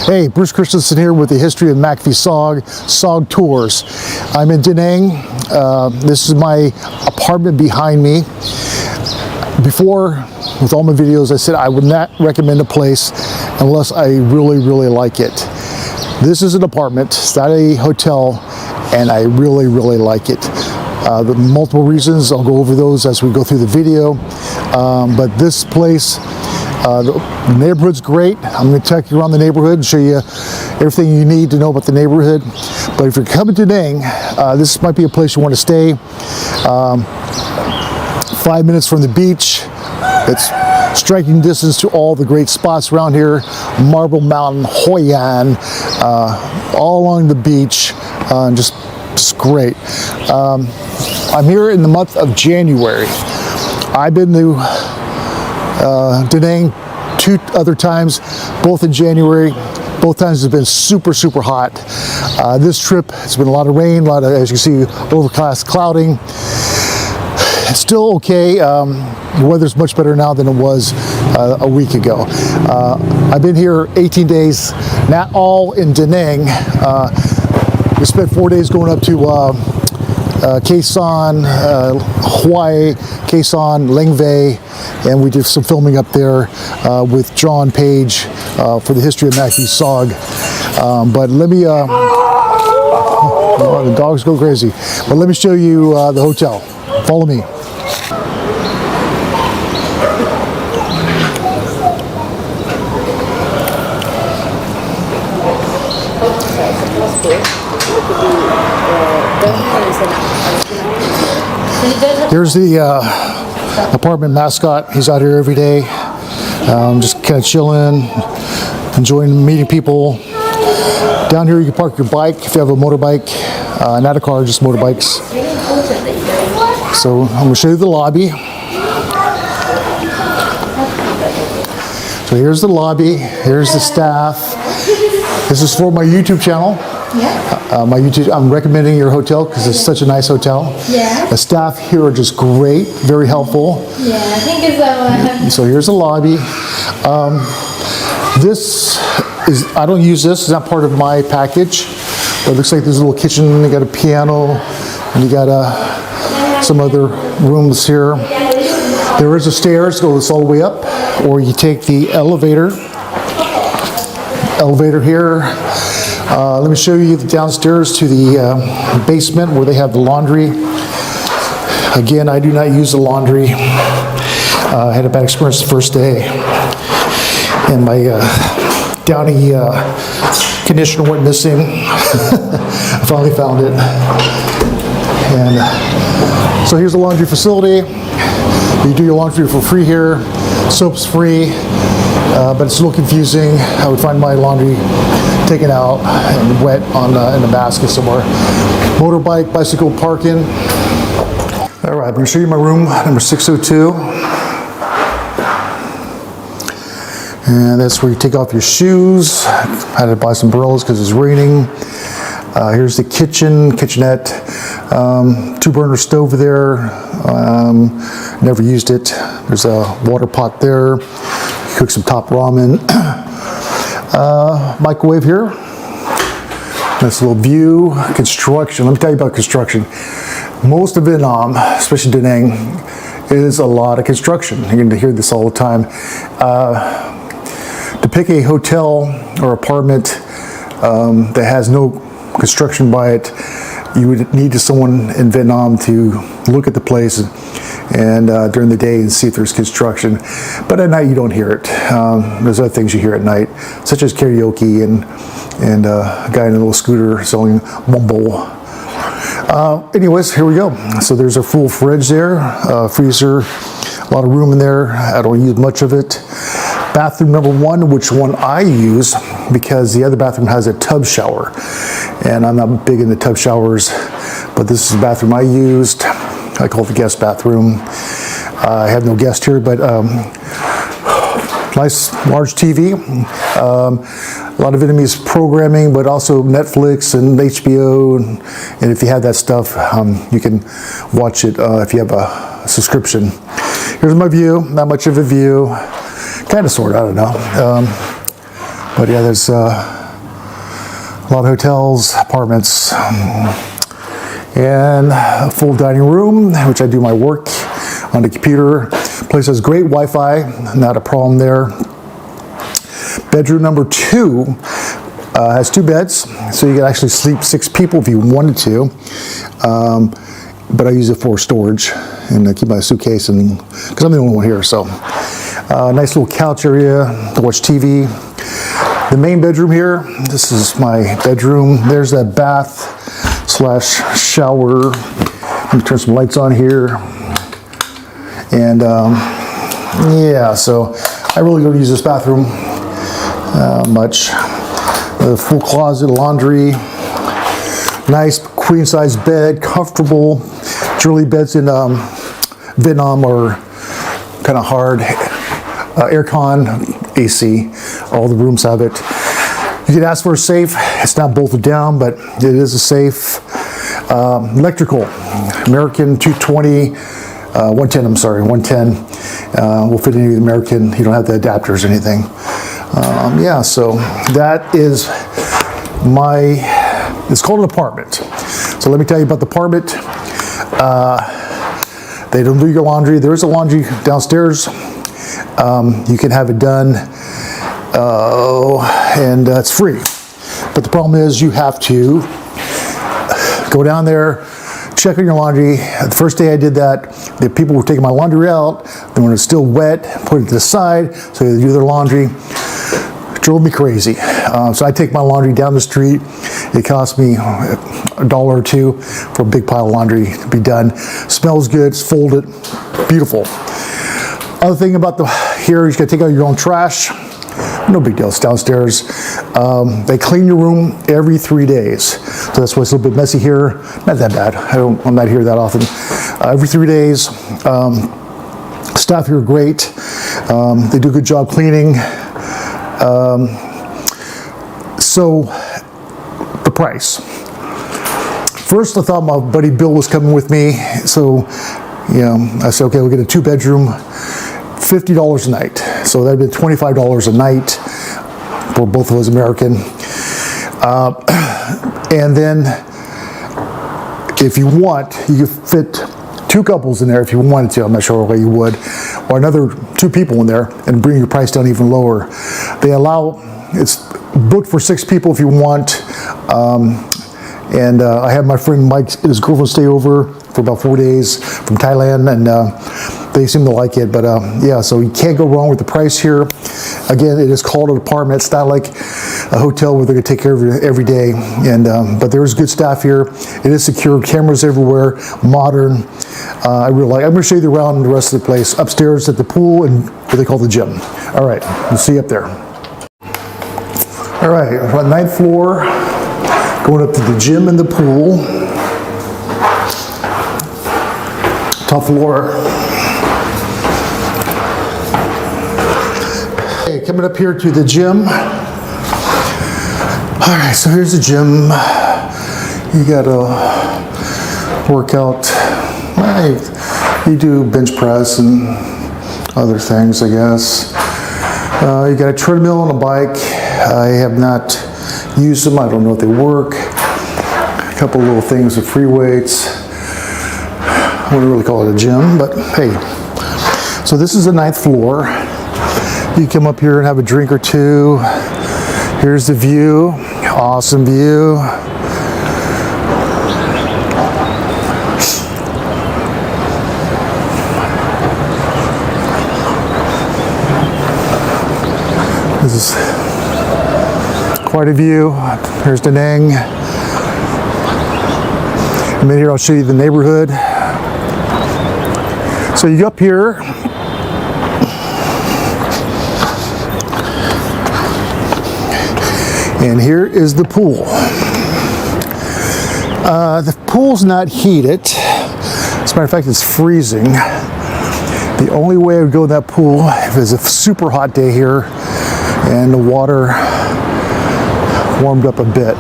Hey, Bruce Christensen here with the history of McAfee SOG Tours. I'm in Da Nang. This is my apartment behind me. Before, with all my videos, I said I would not recommend a place unless I really like it. This is an apartment, it's not a hotel, and I really like it. The multiple reasons, I'll go over those as we go through the video. But this place, the neighborhood's great. I'm going to take you around the neighborhood and show you everything you need to know about the neighborhood. But if you're coming to Nang, this might be a place you want to stay. 5 minutes from the beach. It's striking distance to all the great spots around here. Marble Mountain, Hoi An, all along the beach. Just great. I'm here in the month of January. I've been to Da Nang 2 other times, both in January. Both times it's been super hot. This trip, it's been a lot of rain, a lot of, as you see, overcast clouding. It's still okay. The weather's much better now than it was a week ago. I've been here 18 days, not all in Da Nang. We spent 4 days going up to Khe Sanh, Hawaii, Khe Sanh, Lengve, and we did some filming up there with John Page for the history of McAfee SOG. But let me, the dogs go crazy. But let me show you the hotel. Follow me. Here's the apartment mascot. He's out here every day, just kind of chilling, enjoying meeting people. Down here you can park your bike if you have a motorbike, not a car, just motorbikes. So I'm going to show you the lobby. So here's the lobby, here's the staff. This is for my YouTube channel. My YouTube, I'm recommending your hotel because it's such a nice hotel. Yeah. The staff here are just great, very helpful. Yeah, thank you so much. So here's the lobby. This is, I don't use this, it's not part of my package. But it looks like there's a little kitchen, you got a piano, and you got some other rooms here. There is a stairs, goes all the way up, or you take the elevator. Elevator here. Let me show you the downstairs to the basement where they have the laundry. Again, I do not use the laundry. I had a bad experience the first day, and my Downy conditioner went missing. I finally found it. And so here's the laundry facility. You do your laundry for free here. Soap's free, but it's a little confusing. I would find my laundry taken out and wet on in a basket somewhere. Motorbike, bicycle parking. All right, I'm going to show you my room, number 602. And that's where you take off your shoes. I had to buy some umbrellas because it's raining. Here's the kitchenette. 2-burner stove there. Never used it. There's a water pot there. Cook some top ramen. Microwave here. Nice little view. Construction. Let me tell you about construction. Most of Vietnam, especially Da Nang, is a lot of construction. You're going to hear this all the time. To pick a hotel or apartment that has no construction by it, you would need someone in Vietnam to look at the place and during the day and see if there's construction. But at night you don't hear it. There's other things you hear at night, such as karaoke and a guy in a little scooter selling mumbo. Anyways, here we go. So there's a full fridge there, freezer, a lot of room in there. I don't use much of it. Bathroom number 1, which one I use because the other bathroom has a tub shower. And I'm not big into tub showers, but this is the bathroom I used. I call it the guest bathroom. I have no guest here, but nice large TV. A lot of Vietnamese programming, but also Netflix and HBO. And if you have that stuff, you can watch it if you have a subscription. Here's my view, not much of a view. Kind of, sort of, I don't know. But yeah, there's a lot of hotels, apartments, and a full dining room, which I do my work on the computer. Place has great Wi-Fi, not a problem there. Bedroom number 2 has 2 beds, so you can actually sleep 6 people if you wanted to. But I use it for storage, and I keep my suitcase, and because I'm the only one here. So nice little couch area to watch TV. The main bedroom here, this is my bedroom. There's that bath / shower. Let me turn some lights on here. And yeah, so I really don't use this bathroom much. A full closet, laundry, nice queen size bed, comfortable. Generally beds in Vietnam are kind of hard. Aircon, AC, all the rooms have it. You can ask for a safe. It's not bolted down, but it is a safe. Electrical, American 220, 110, I'm sorry, 110. Will fit into the American. You don't have the adapters or anything. Yeah, so that is it's called an apartment. So let me tell you about the apartment. They don't do your laundry. There is a laundry downstairs. You can have it done, and it's free. But the problem is you have to go down there, check on your laundry. The first day I did that, the people were taking my laundry out. Then when it's still wet, put it to the side so they do their laundry. It drove me crazy. So I take my laundry down the street. It cost me $1 or $2 for a big pile of laundry to be done. Smells good, it's folded, beautiful. Other thing about here, you gotta take out your own trash. No big deal, it's downstairs. They clean your room every 3 days. So that's why it's a little bit messy here. Not that bad, I'm not here that often. Every 3 days. Staff here are great. They do a good job cleaning. So, the price. First I thought my buddy Bill was coming with me. So, I said, okay, we'll get a 2-bedroom. $50 a night. So that'd be $25 a night for both of us American. And then if you want, you could fit 2 couples in there if you wanted to. I'm not sure why you would. Or another 2 people in there and bring your price down even lower. They allow, it's booked for 6 people if you want. And I had my friend Mike and his girlfriend stay over for about 4 days from Thailand, and they seem to like it. But yeah, so you can't go wrong with the price here. Again, it is called an apartment. It's not like a hotel where they're going to take care of you every day. And but there is good staff here. It is secure, cameras everywhere, modern. I really like. I'm going to show you around the rest of the place. Upstairs at the pool and what they call the gym. All right, we'll see you up there. All right, we're on the 9th floor, going up to the gym and the pool. Top floor. Okay, coming up here to the gym. All right, so here's the gym. You got a workout. You do bench press and other things, I guess. You got a treadmill and a bike. I have not used them. I don't know if they work. A couple little things with free weights. I wouldn't really call it a gym, but hey. So this is the 9th floor. You come up here and have a drink or 2. Here's the view. Awesome view. This is quite a view. Here's Da Nang. And then here I'll show you the neighborhood. So you go up here. And here is the pool. The pool's not heated. As a matter of fact, it's freezing. The only way I would go in that pool if it's a super hot day here and the water warmed up a bit.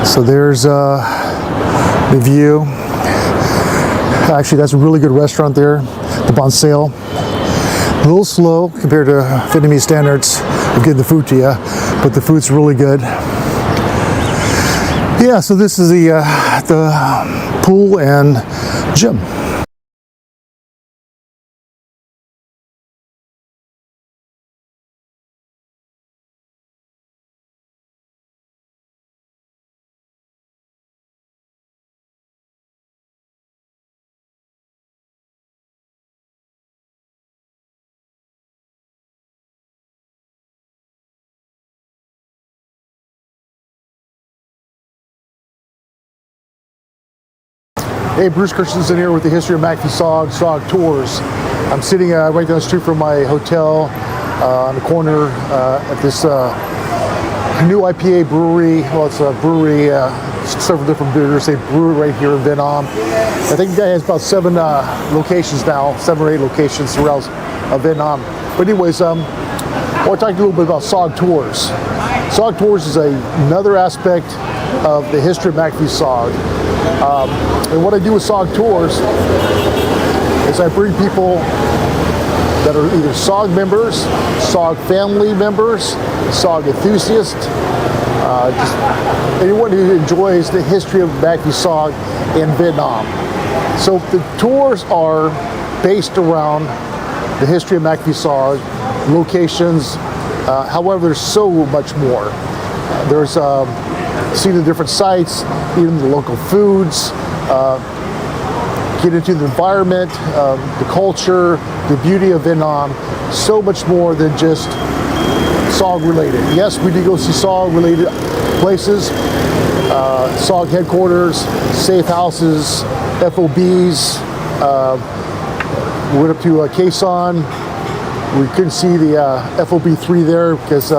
So there's the view. Actually, that's a really good restaurant there, the Bonsale. A little slow compared to Vietnamese standards of getting the food to you, but the food's really good. Yeah, so this is the pool and gym. Hey, Bruce Christensen here with the history of SOG Tours. I'm sitting right down the street from my hotel on the corner at this new IPA brewery. Well, it's a brewery, several different beers. They brew it right here in Vietnam. I think the guy has about 7 locations now, 7 or 8 locations throughout Vietnam. But anyways, I want to talk to you a little bit about SOG Tours. SOG Tours is another aspect of the history of SOG. And what I do with SOG Tours is I bring people that are either SOG members, SOG family members, SOG enthusiasts, just anyone who enjoys the history of SOG in Vietnam. So the tours are based around the history of SOG, locations, however, there's so much more. There's seeing the different sites, eating the local foods, get into the environment, the culture, the beauty of Vietnam, so much more than just SOG related. Yes, we do go see SOG related places, SOG headquarters, safe houses, FOBs, we went up to Khe Sanh. We couldn't see the FOB 3 there because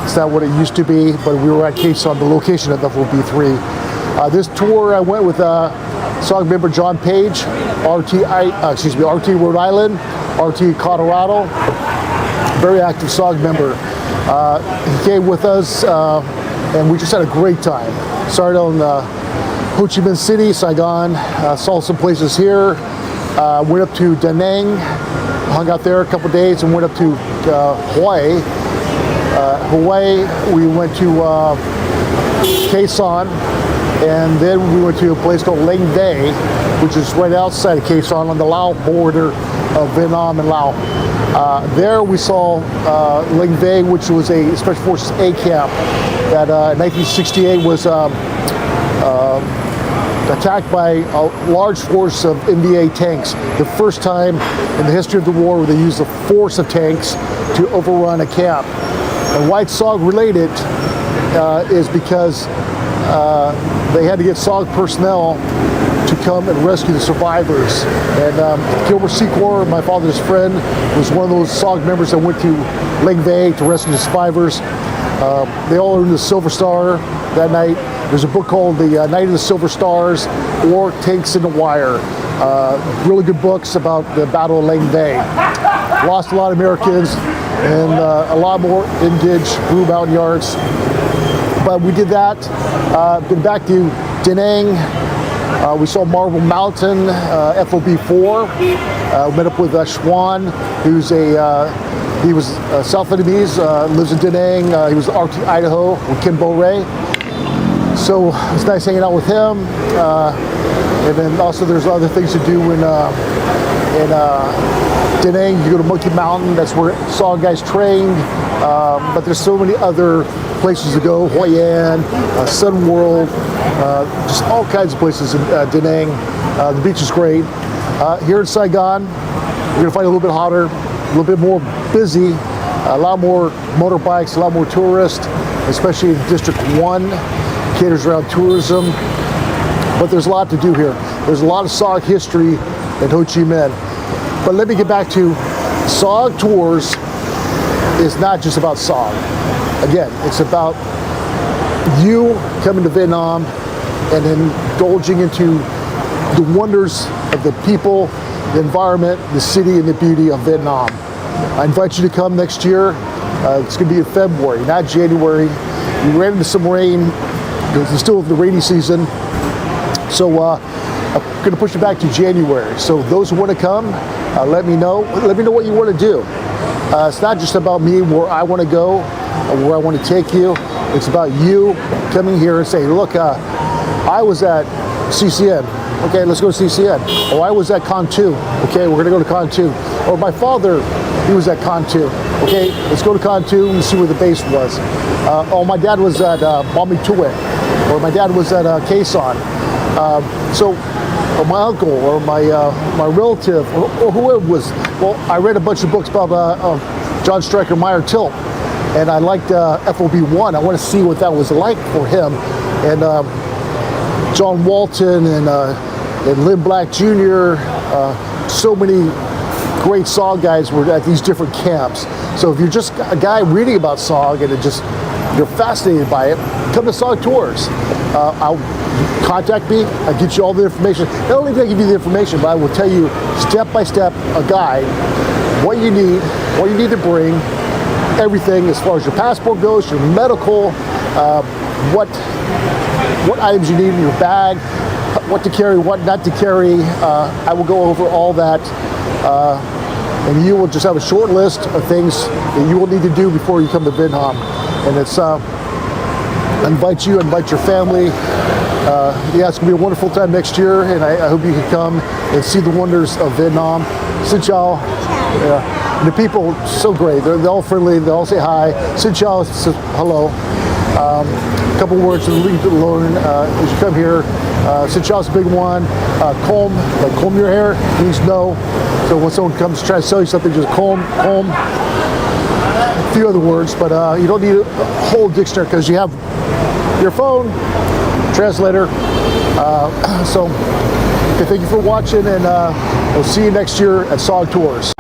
it's not what it used to be, but we were at Khe Sanh, the location of FOB 3. This tour I went with SOG member John Page, RT Rhode Island, RT Colorado, very active SOG member. He came with us and we just had a great time. Started on Ho Chi Minh City, Saigon, saw some places here, went up to Da Nang, hung out there a couple days, and went up to Hawaii. Hawaii, we went to Khe Sanh, and then we went to a place called Lang Day, which is right outside of Khe Sanh on the Lao border of Vietnam and Laos. There we saw Lang Day, which was a Special Forces A camp that in 1968 was attacked by a large force of NVA tanks. The first time in the history of the war where they used a force of tanks to overrun a camp. And why it's SOG related is because they had to get SOG personnel to come and rescue the survivors. And Gilbert Secor, my father's friend, was one of those SOG members that went to Lang Bay to rescue the survivors. They all earned the Silver Star that night. There's a book called The Night of the Silver Stars or Tanks in the Wire. Really good books about the Battle of Lang Bay. Lost a lot of Americans and a lot more engaged Blue Mountain Yards. But we did that. Been back to Da Nang. We saw Marble Mountain, FOB 4. Met up with Schwan, who's he was South Vietnamese, lives in Da Nang. He was RT Idaho with Ken Bo Ray. So it's nice hanging out with him. And then also there's other things to do in Da Nang. You go to Monkey Mountain, that's where SOG guys trained. But there's so many other places to go. Hoi An, Sun World, just all kinds of places in Da Nang. The beach is great. Here in Saigon, you're gonna find it a little bit hotter, a little bit more busy, a lot more motorbikes, a lot more tourists, especially in District 1, caters around tourism. But there's a lot to do here. There's a lot of SOG history in Ho Chi Minh. But let me get back to SOG Tours is not just about SOG. Again, it's about you coming to Vietnam and indulging into the wonders of the people, the environment, the city, and the beauty of Vietnam. I invite you to come next year. It's going to be in February, not January. We ran into some rain. It's still the rainy season. So I'm going to push it back to January. So those who want to come, let me know. Let me know what you want to do. It's not just about me, where I want to go, or where I want to take you. It's about you coming here and saying, look, I was at CCN. Okay, let's go to CCN. Or I was at Con 2. Okay, we're going to go to Con 2. Or my father, he was at Con 2. Okay, let's go to Con 2 and see where the base was. Oh, my dad was at Bami Tuwe. Or my dad was at Quezon. Or my uncle, or my relative, or whoever was. Well, I read a bunch of books about John Stryker Meyer Tilt, and I liked FOB1. I want to see what that was like for him. And John Walton and Lynn Black Jr., so many great SOG guys were at these different camps. So if you're just a guy reading about SOG and you're fascinated by it, come to SOG Tours. I'll contact me. I'll get you all the information. Not only do I give you the information, but I will tell you step by step a guide, what you need to bring, everything as far as your passport goes, your medical, what items you need in your bag, what to carry, what not to carry. I will go over all that. And you will just have a short list of things that you will need to do before you come to Vietnam. And it's invite your family. Yeah, it's gonna be a wonderful time next year, and I hope you can come and see the wonders of Vietnam. Xin chào. Yeah. And the people so great. They're all friendly. They all say hi. Xin chào, hello. A couple words to learn as you come here. Xin chào is a big one. Comb your hair means no. So when someone comes to try to sell you something, just comb. A few other words, but you don't need a whole dictionary because you have your phone, translator. So thank you for watching, and we'll see you next year at SOG Tours.